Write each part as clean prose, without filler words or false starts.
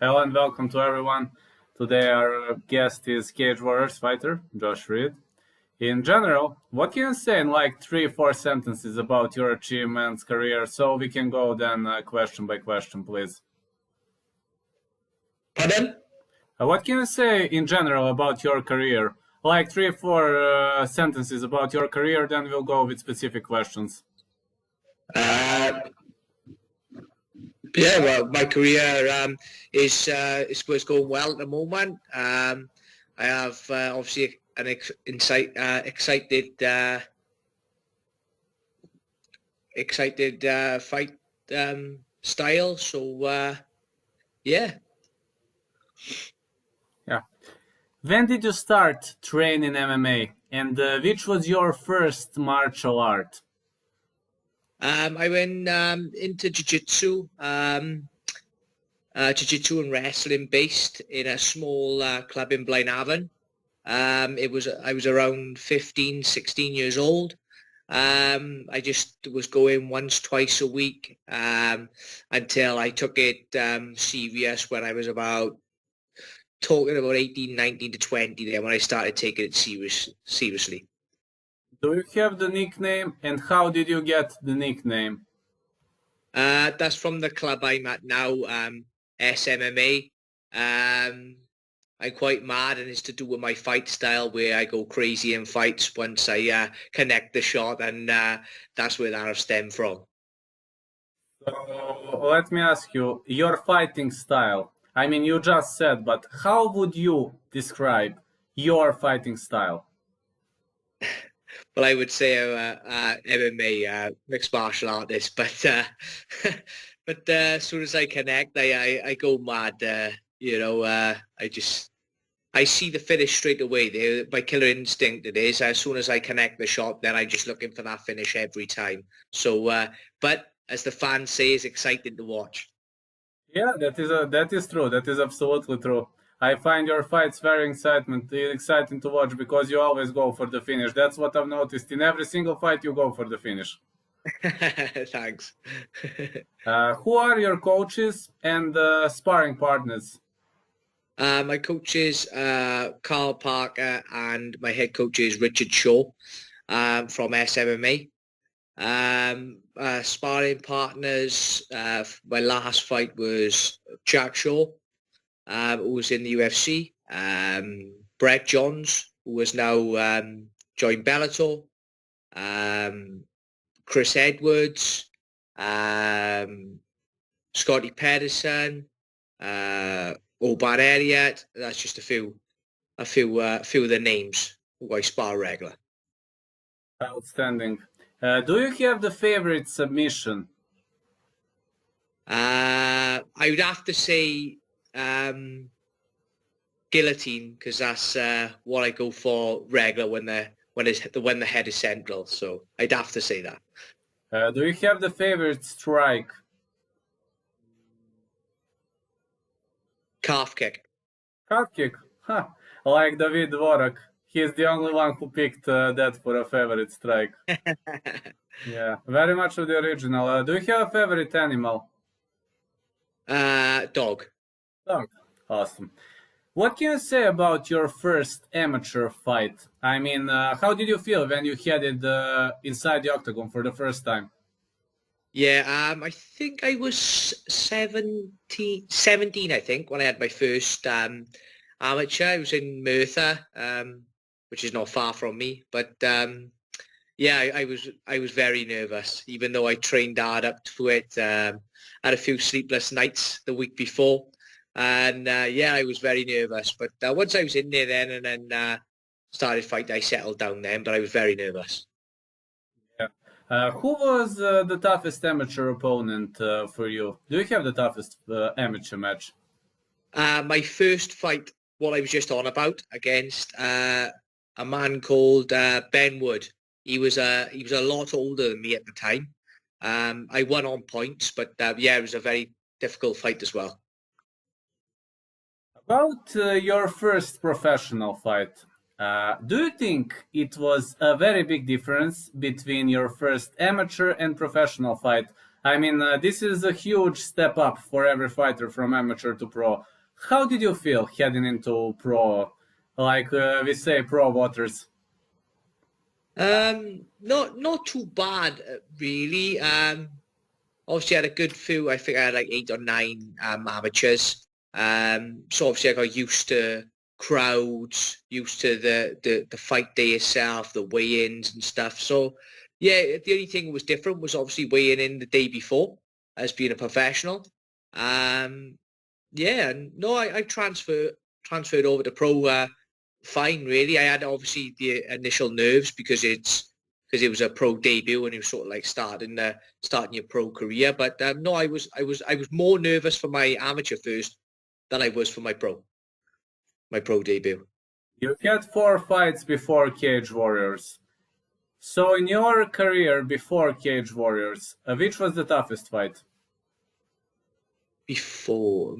Hello and welcome to everyone. Today our guest is Cage Warriors fighter Josh Reed. In general, what can you say in like 3-4 sentences about your achievements, career, so we can go then question by question, please? Pardon? What can you say in general about your career? Like 3-4 sentences about your career, then we'll go with specific questions. Well, my career is going well at the moment. I have obviously an excited fight style. So yeah. Yeah. When did you start training MMA, and which was your first martial art? I went into jiu-jitsu, jiu-jitsu and wrestling based in a small club in Blaenavon. I was around 15, 16 years old. I just was going once, twice a week until I took it serious when I was talking about 18, 19 to 20 there, when I started taking it seriously. Do you have the nickname, and how did you get the nickname? That's from the club I'm at now, SMMA. I'm quite mad, and it's to do with my fight style, where I go crazy in fights once I connect the shot, and that's where that stemmed from. So let me ask you, your fighting style. I mean, you just said, but how would you describe your fighting style? Well, I would say MMA, mixed martial artist, but as soon as I connect, I go mad. I see the finish straight away. My killer instinct it is. As soon as I connect the shot, then I'm just looking for that finish every time. So, but as the fans say, it's exciting to watch. Yeah, that is true. That is absolutely true. I find your fights very exciting to watch because you always go for the finish. That's what I've noticed. In every single fight, you go for the finish. Thanks. Who are your coaches and sparring partners? My coach is Carl Parker, and my head coach is Richard Shaw from SMMA. Sparring partners, my last fight was Jack Shaw, who was in the UFC. Brett Johns, who has now joined Bellator. Chris Edwards, Scotty Pedersen, Oban Elliott. That's just a few of the names who I spar regular. Outstanding. Do you have the favorite submission? I would have to say guillotine, because that's what I go for regular when the head is central. So I'd have to say that. Do you have the favorite strike? Calf kick. Calf kick? Huh. Like David Dvorak. He's the only one who picked that for a favorite strike. Yeah, very much of the original. Do you have a favorite animal? Dog. Dog. Awesome. What can you say about your first amateur fight? I mean, how did you feel when you headed inside the octagon for the first time? Yeah, I think I was 17, I think, when I had my first amateur. I was in Merthyr, which is not far from me. But yeah, I was very nervous, even though I trained hard up to it. Had a few sleepless nights the week before. And yeah, I was very nervous. But once I was in there then, and then started fighting, I settled down then, but I was very nervous. Who was the toughest amateur opponent for you? Do you have the toughest amateur match? My first fight, what I was just on about, against a man called Ben Wood. He was a lot older than me at the time. I won on points, but yeah, it was a very difficult fight as well. About your first professional fight, do you think it was a very big difference between your first amateur and professional fight? I mean, this is a huge step up for every fighter from amateur to pro. How did you feel heading into pro, like we say, pro waters? Not too bad really. Obviously I had a good few. I think I had like 8 or 9 amateurs. So obviously I got used to crowds, used to the fight day itself, the weigh-ins and stuff. So yeah, the only thing that was different was obviously weighing in the day before as being a professional. Um, yeah, and no, I transferred over to pro fine really. I had obviously the initial nerves because it was a pro debut and it was sort of like starting your pro career. But no, I was more nervous for my amateur first than I was for my pro debut. You had 4 fights before Cage Warriors. So in your career before Cage Warriors, which was the toughest fight? Before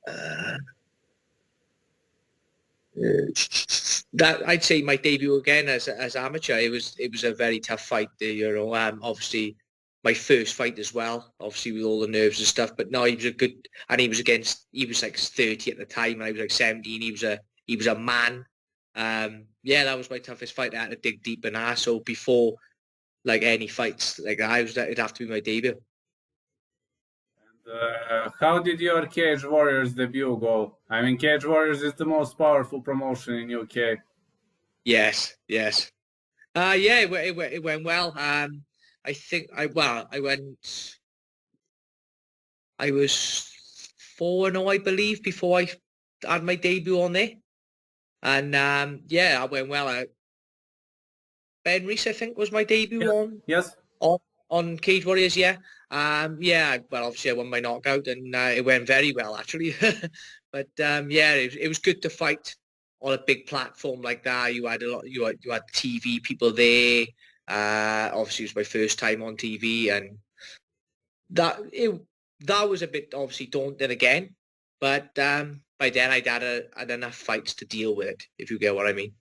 uh, that I'd say my debut again as amateur. It was a very tough fight. Obviously my first fight as well. Obviously with all the nerves and stuff. But no, he was a good, and he was like 30 at the time, and I was like 17. He was a man. Yeah, that was my toughest fight. I had to dig deep in that. So before like any fights like that, it'd have to be my debut. How did your Cage Warriors debut go? I mean, Cage Warriors is the most powerful promotion in UK. Yes, yes. Yeah, it went well. I think I was 4-0, I believe, before I had my debut on there. And yeah, I went well. Ben Reese, I think, was my debut Yes, yes. on on Cage Warriors. Yeah, yeah. Well, obviously, I won my knockout, and it went very well actually. But yeah, it was good to fight on a big platform like that. You had a lot. You had TV people there. Obviously, it was my first time on TV, and that it that was a bit obviously daunting again. But by then, had enough fights to deal with it, if you get what I mean.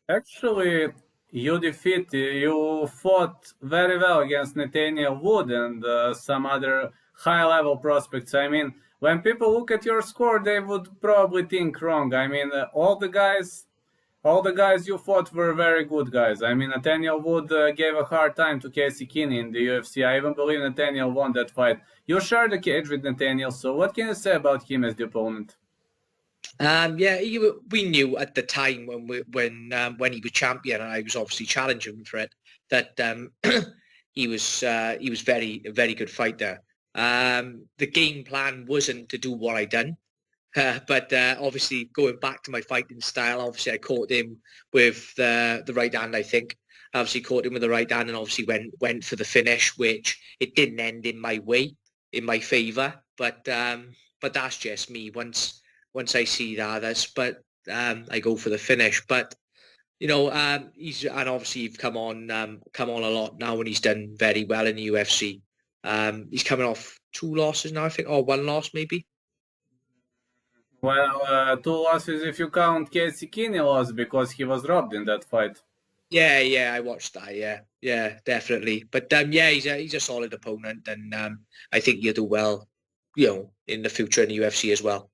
Actually, you fought very well against Nathaniel Wood and some other high-level prospects. I mean, when people look at your score, they would probably think wrong. I mean, all the guys you fought were very good guys. I mean, Nathaniel Wood gave a hard time to Casey Kinney in the UFC. I even believe Nathaniel won that fight. You shared the cage with Nathaniel, so what can you say about him as the opponent? Yeah, we knew at the time when he was champion, and I was obviously challenging him for it, that he was a very good fighter. The game plan wasn't to do what I done, but obviously going back to my fighting style, obviously I caught him with the right hand. I think obviously caught him with the right hand, and obviously went for the finish, which it didn't end in my way, in my favour. But that's just me. Once I see that, I go for the finish. But he's and obviously you've come on a lot now, and he's done very well in the UFC. He's coming off 2 losses now, I think, or 1 loss maybe. Well, 2 losses if you count Casey Kinney loss because he was robbed in that fight. Yeah, yeah, I watched that. Yeah, yeah, definitely. But yeah, he's a solid opponent, and I think he'll do well, in the future in the UFC as well.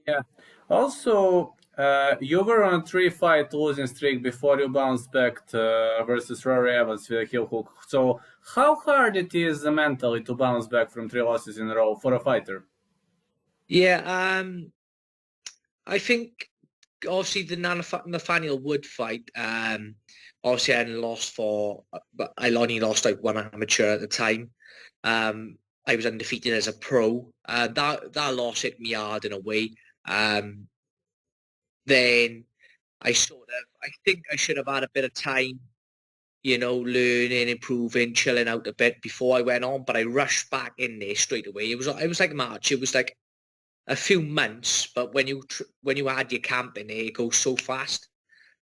Yeah. Also, you were on a 3 fight losing streak before you bounced back versus Rory Evans with a heel hook. So, how hard it is mentally to bounce back from 3 losses in a row for a fighter? Yeah, I think obviously the Nathaniel Wood fight. Obviously I hadn't lost but I only lost like one amateur at the time. I was undefeated as a pro. That loss hit me hard in a way. Then I think I should have had a bit of time, learning, improving, chilling out a bit before I went on. But I rushed back in there straight away. It was like March. It was like a few months, but when you add your camp in there, it goes so fast.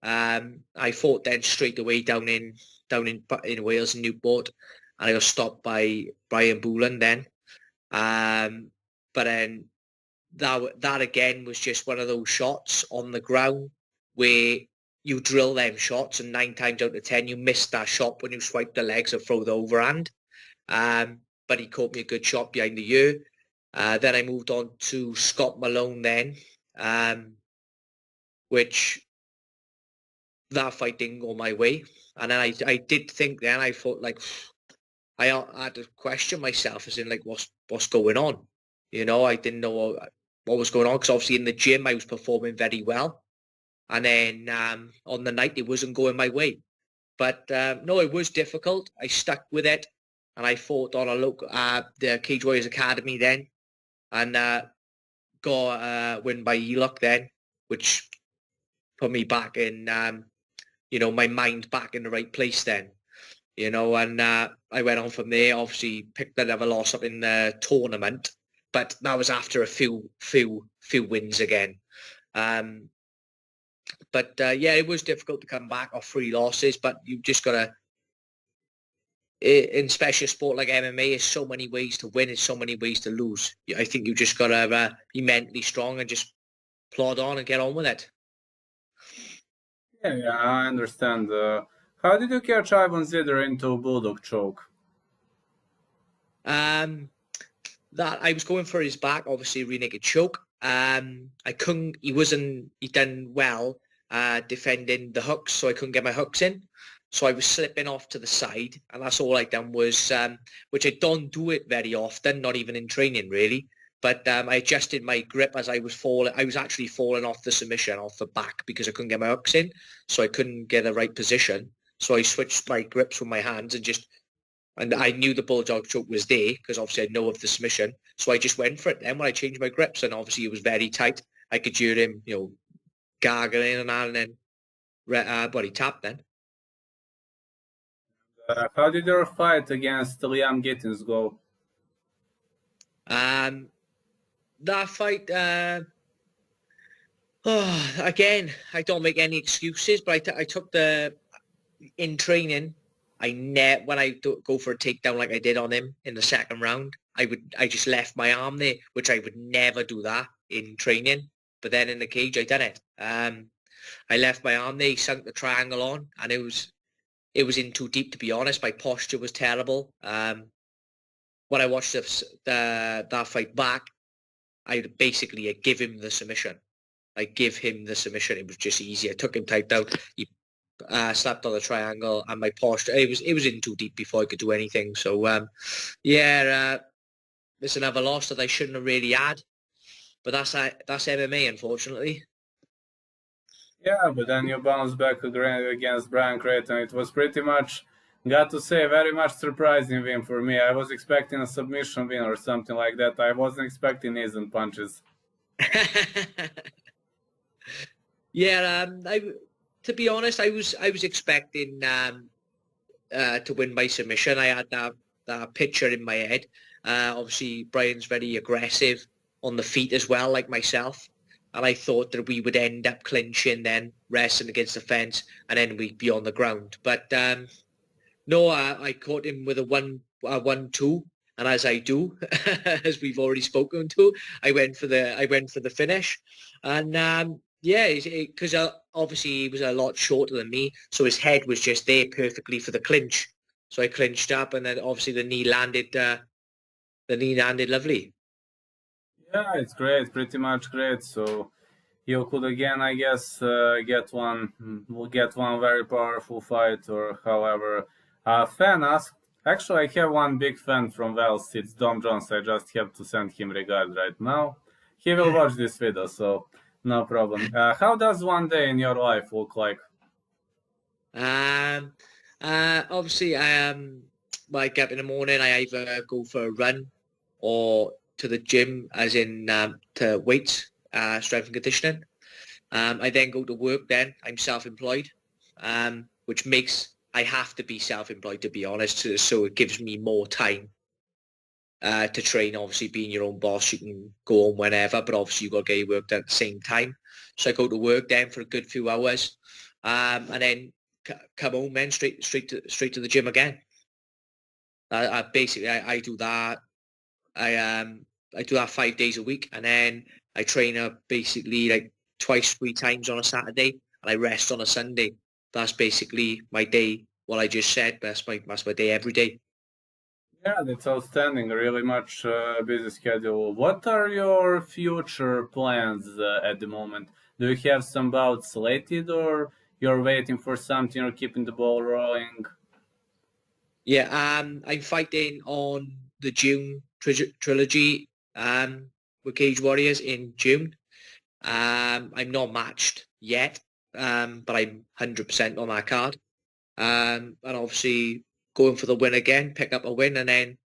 I fought then straight away down in Wales in Newport, and I got stopped by Brian Boolan then. But then that again was just one of those shots on the ground where you drill them shots, and 9 times out of 10 you miss that shot when you swipe the legs or throw the overhand. But he caught me a good shot behind the ear. Then I moved on to Scott Malone then, which that fight didn't go my way. And then I did think then, I thought like, I had to question myself as in like, what's going on? You know, I didn't know what was going on, because obviously in the gym I was performing very well. And then on the night it wasn't going my way. But no, it was difficult. I stuck with it, and I fought on a local the Cage Warriors Academy then, and got a win by ELOC then, which put me back in, you know, my mind back in the right place then, you know, and I went on from there. Obviously picked another loss up in the tournament, but that was after a few wins again. But yeah, it was difficult to come back off 3 losses, but you just got to, in special sport like MMA, there's so many ways to win and so many ways to lose. I think you just got to be mentally strong and just plod on and get on with it. Yeah, I understand. How did you catch Ivan Zider into Bulldog choke? That I was going for his back, obviously rear naked choke. I couldn't, he done well defending the hooks, so I couldn't get my hooks in. So I was slipping off to the side, and that's all I done was, which I don't do it very often, not even in training really. But I adjusted my grip as I was falling. I was actually falling off the submission, off the back, because I couldn't get my hooks in, so I couldn't get the right position. So I switched my grips with my hands and I knew the bulldog choke was there because obviously I know of the submission. So I just went for it then when I changed my grips, and obviously it was very tight. I could hear him, you know, gargling and that, and then he tapped then. How did your fight against Liam Gittins go? That fight, again, I don't make any excuses, but I took in training, when I go for a takedown like I did on him in the second round, I just left my arm there, which I would never do that in training. But then in the cage, I done it. I left my arm there, he sunk the triangle on, and it was in too deep, to be honest. My posture was terrible. When I watched that fight back, I basically give him the submission. I give him the submission. It was just easy. I took him tight down. He slapped on the triangle, and my posture, it was in too deep before I could do anything. So yeah, it's another loss that I shouldn't have really had. But that's MMA, unfortunately. Yeah, but then you bounced back against Brian Creighton. It was pretty much, got to say, very much surprising win for me. I was expecting a submission win or something like that. I wasn't expecting knees and punches. Yeah, to be honest, I was expecting to win by submission. I had that picture in my head. Obviously, Brian's very aggressive on the feet as well, like myself. And I thought that we would end up clinching then, wrestling against the fence, and then we'd be on the ground. But no, I caught him with a 1-2, and as I do, as we've already spoken to, I went for the finish, and yeah, because obviously he was a lot shorter than me, so his head was just there perfectly for the clinch. So I clinched up, and then obviously the knee landed lovely. Yeah, it's great, pretty much great. So you could again, I guess, get one very powerful fight, or however. Fan asked. Actually, I have one big fan from Wales. It's Dom Jones. I just have to send him regards right now. He will watch this video, so no problem. How does one day in your life look like? Obviously, when I get up in the morning, I either go for a run or to the gym, as in to weights, strength and conditioning. I then go to work then. I'm self-employed, which makes I have to be self-employed, to be honest, so it gives me more time to train. Obviously, being your own boss, you can go on whenever, but obviously you've got to get your work done at the same time. So I go to work then for a good few hours, and then come home then straight to the gym again. I basically do that. I do that 5 days a week, and then I train up basically like 2-3 times on a Saturday, and I rest on a Sunday. That's basically my day. What I just said, that's my day every day. Yeah, that's outstanding. Really much busy schedule. What are your future plans at the moment? Do you have some bouts slated, or you're waiting for something, or keeping the ball rolling? Yeah, I'm fighting on the June trilogy with Cage Warriors in June. I'm not matched yet, but I'm 100% on that card. And obviously going for the win again, pick up a win, and then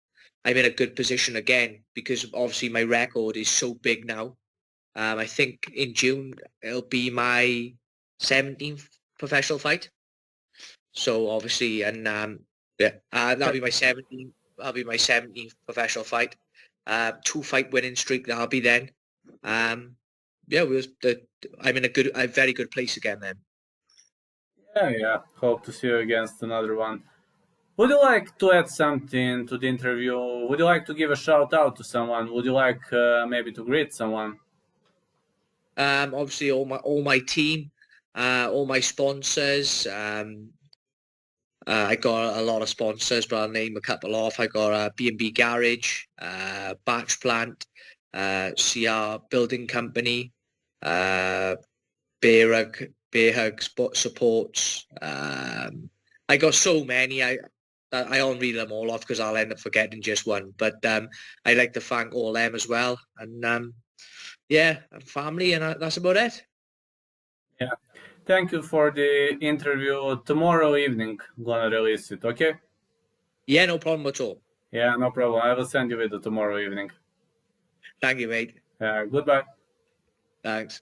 I'm in a good position again because obviously my record is so big now. I think in June it'll be my 17th professional fight. So obviously, and yeah, that'll be my 17th. That'll be my 17th professional fight. 2-fight winning streak. That'll be then. Yeah, I'm in a very good place again then. Yeah, yeah. Hope to see you against another one. Would you like to add something to the interview? Would you like to give a shout out to someone? Would you like maybe to greet someone? Obviously, all my team, all my sponsors. I got a lot of sponsors, but I'll name a couple off. I got B&B Garage, Batch Plant, CR Building Company, Beer Hug Supports. I got so many. I don't read them all off because I'll end up forgetting just one. But I like to thank all them as well. And yeah, and family, and that's about it. Yeah. Thank you for the interview. Tomorrow evening, gonna release it, okay? Yeah, no problem at all. Yeah, no problem. I will send you video tomorrow evening. Thank you, mate. Goodbye. Thanks.